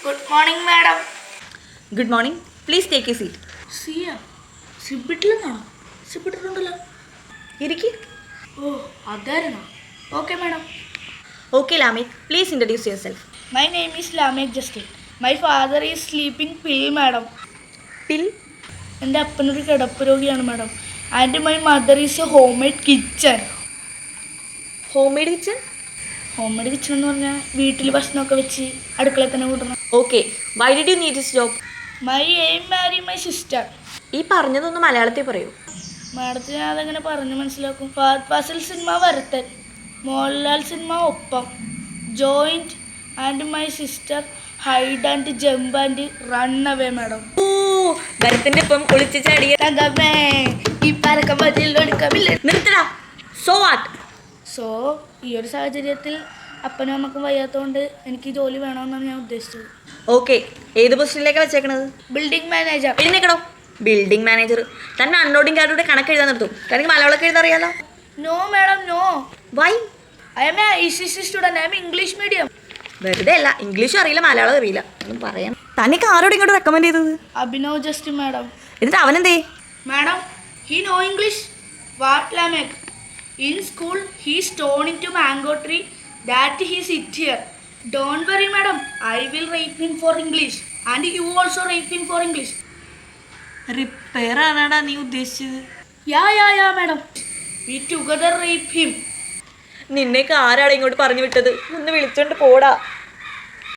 Good morning, madam. Good morning. Please take a seat. സിയ സിബിട്ടിലെന്നാണോ? സിബിട്ടിട്ടുണ്ടല്ലോ. ഇരിക്ക്. ഓ അതായിരുന്നോ? Okay madam. Okay, Lamik. Please introduce yourself. My name is Lamek Justin. My father is sleeping pill, madam. Pill? എൻ്റെ അപ്പനൊരു കിടപ്പ് രോഗിയാണ് madam. And my mother is a home made kitchen. Homemade kitchen? Home made kitchen എന്ന് പറഞ്ഞാൽ വീട്ടിൽ ഭക്ഷണമൊക്കെ വെച്ച് അടുക്കളയിൽ തന്നെ കൂട്ടണം. Okay. Why did you need this job? My aim marry my sister. ഈ പറഞ്ഞതൊന്ന് മലയാളത്തിൽ പറയൂ. മാഡത്തിന് ഞാൻ അതെങ്ങനെ പറഞ്ഞു മനസ്സിലാക്കും? Fahadh Faasil cinema Varathan, Mohanlal cinema Oppam, joint and my sister hide and jump and run away madam. ഓ, ഭരത്തിന്റെ ഒപ്പം ഒളിച്ചു ചാടിയ തങ്കമ്മേ ഈ പറക്കം പതിലൊടുക്കമില്ല. നിർത്തടാ. So what? സോ ഈ ഒരു സാഹചര്യത്തിൽ അപ്പനും അമ്മക്കും വയ്യാത്തതുകൊണ്ട് എനിക്ക് ജോലി വേണമെന്നാണ് ഞാൻ ഉദ്ദേശിച്ചത്. Okay. ഏത് പൊസിഷനിലേക്കാണ് വെച്ചേക്കണത്? Building manager. എഴുന്നേക്കടോ. Building manager. തന്നെ അൺലോഡിംഗ് കാർഡുടെ കണക്ക് എഴുതാൻ നിർത്തും. കാരണം മലയാളമൊക്കെ എഴുതാറിയാലോ. No madam no. Why? I am a ICSE student. I am English medium. വെറുതെ അല്ല, ഇംഗ്ലീഷും അറിയില്ല മലയാളം അറിയില്ല ഒന്നും പറയാം. തനിക്ക് ആരോട് ഇങ്ങോട്ട് റെക്കമെൻഡ് ചെയ്തത്? Abhinav just madam. എന്നിട്ട് അവനെന്തേ? Madam, he know English. What Lamek? In school, he stone into mango tree that he sit here. Don't worry, madam. I will rape him for English, and you also rape him for English. Repair ആണാടാ നീ ഉദ്ദേശിച്ചത്? Yeah, madam. We together rape him. നിന്നേക്ക് ആരാടാ ഇങ്ങോട്ട് പറഞ്ഞു വിട്ടത്? ഒന്ന് വിളിച്ചോണ്ട് പോടാ.